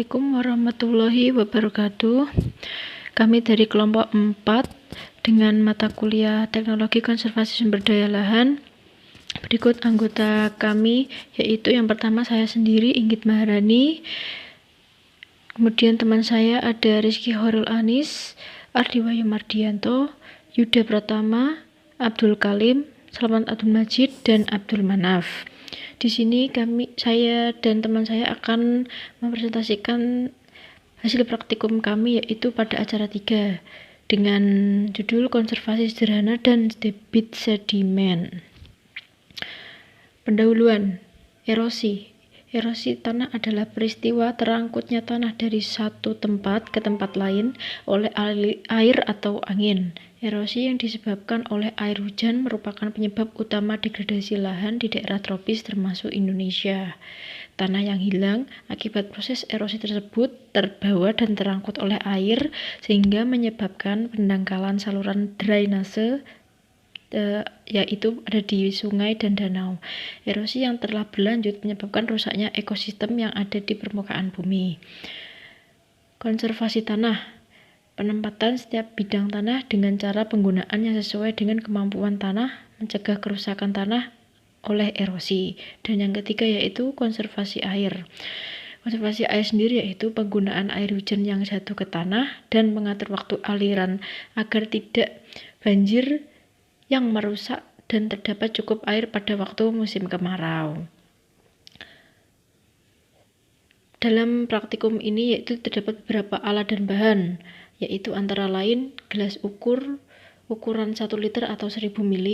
Assalamualaikum warahmatullahi wabarakatuh. Kami dari kelompok 4 dengan mata kuliah Teknologi Konservasi Sumber Daya Lahan. Berikut anggota kami, yaitu yang pertama saya sendiri, Inggit Maharani. Kemudian teman saya ada Rizky Horul Anis, Ardiwayu Mardianto, Yuda Pratama, Abdul Kalim, Selamat Abdul Majid, dan Abdul Manaf. Di sini saya dan teman saya akan mempresentasikan hasil praktikum kami, yaitu pada acara 3 dengan judul konservasi sederhana dan debit sedimen. Pendahuluan. Erosi tanah adalah peristiwa terangkutnya tanah dari satu tempat ke tempat lain oleh air atau angin. Erosi yang disebabkan oleh air hujan merupakan penyebab utama degradasi lahan di daerah tropis termasuk Indonesia. Tanah yang hilang akibat proses erosi tersebut terbawa dan terangkut oleh air sehingga menyebabkan pendangkalan saluran drainase, yaitu ada di sungai dan danau. Erosi yang telah berlanjut menyebabkan rusaknya ekosistem yang ada di permukaan bumi. Konservasi tanah. Penempatan setiap bidang tanah dengan cara penggunaan yang sesuai dengan kemampuan tanah, mencegah kerusakan tanah oleh erosi. Dan yang ketiga yaitu konservasi air. Konservasi air sendiri yaitu penggunaan air hujan yang jatuh ke tanah dan mengatur waktu aliran agar tidak banjir yang merusak dan terdapat cukup air pada waktu musim kemarau. Dalam praktikum ini yaitu terdapat beberapa alat dan bahan, yaitu antara lain gelas ukuran 1 liter atau 1000 ml,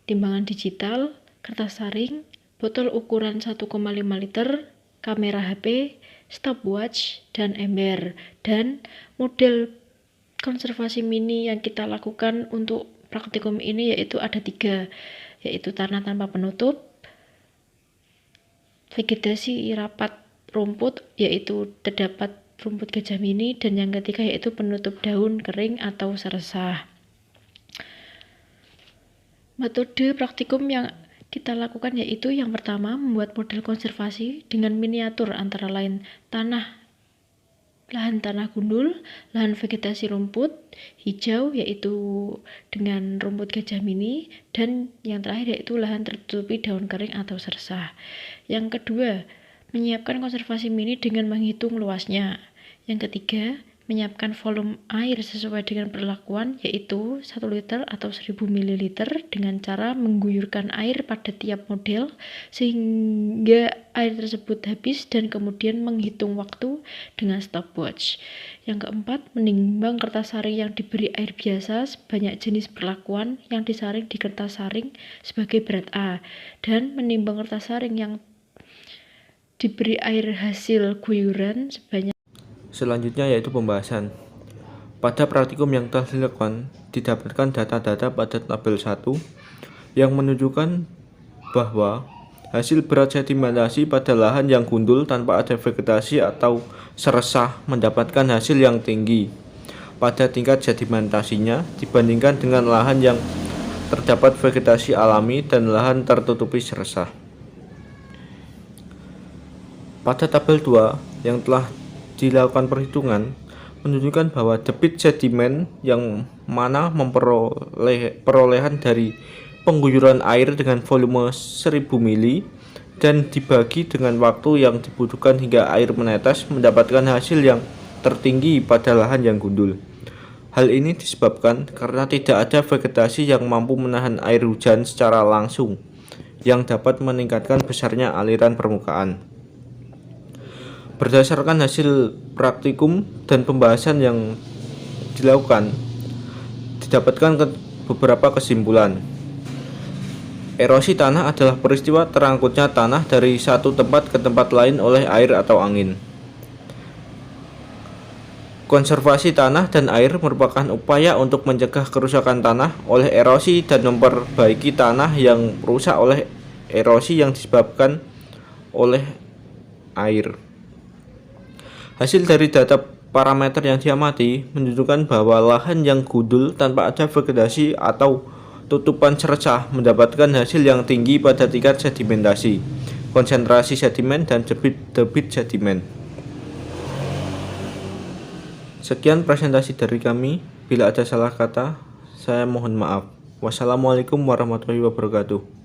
timbangan digital, kertas saring, botol ukuran 1,5 liter, kamera HP, stopwatch, dan ember. Dan model konservasi mini yang kita lakukan untuk praktikum ini yaitu ada 3, yaitu tanah tanpa penutup, vegetasi rapat rumput, yaitu terdapat rumput gajah mini, dan yang ketiga yaitu penutup daun kering atau seresah. Metode praktikum yang kita lakukan yaitu yang pertama membuat model konservasi dengan miniatur antara lain lahan tanah gundul, lahan vegetasi rumput hijau yaitu dengan rumput gajah mini, dan yang terakhir yaitu lahan tertutupi daun kering atau seresah. Yang kedua, menyiapkan konservasi mini dengan menghitung luasnya. Yang ketiga, menyiapkan volume air sesuai dengan perlakuan yaitu 1 liter atau 1000 ml dengan cara mengguyurkan air pada tiap model sehingga air tersebut habis dan kemudian menghitung waktu dengan stopwatch. Yang keempat, menimbang kertas saring yang diberi air biasa sebanyak jenis perlakuan yang disaring di kertas saring sebagai berat A, dan menimbang kertas saring yang diberi air hasil guyuran sebanyak. Selanjutnya yaitu pembahasan. Pada praktikum yang telah dilakukan, didapatkan data-data pada tabel 1 yang menunjukkan bahwa hasil berat sedimentasi pada lahan yang gundul tanpa ada vegetasi atau seresah mendapatkan hasil yang tinggi pada tingkat sedimentasinya dibandingkan dengan lahan yang terdapat vegetasi alami dan lahan tertutupi seresah. Pada tabel 2 yang telah dilakukan perhitungan menunjukkan bahwa debit sedimen yang mana perolehan dari pengguyuran air dengan volume 1000 ml dan dibagi dengan waktu yang dibutuhkan hingga air menetes mendapatkan hasil yang tertinggi pada lahan yang gundul. Hal ini disebabkan karena tidak ada vegetasi yang mampu menahan air hujan secara langsung yang dapat meningkatkan besarnya aliran permukaan. Berdasarkan hasil praktikum dan pembahasan yang dilakukan, didapatkan beberapa kesimpulan. Erosi tanah adalah peristiwa terangkutnya tanah dari satu tempat ke tempat lain oleh air atau angin. Konservasi tanah dan air merupakan upaya untuk mencegah kerusakan tanah oleh erosi dan memperbaiki tanah yang rusak oleh erosi yang disebabkan oleh air. Hasil dari data parameter yang diamati menunjukkan bahwa lahan yang gundul tanpa ada vegetasi atau tutupan seresah mendapatkan hasil yang tinggi pada tingkat sedimentasi, konsentrasi sedimen, dan debit sedimen. Sekian presentasi dari kami. Bila ada salah kata, saya mohon maaf. Wassalamualaikum warahmatullahi wabarakatuh.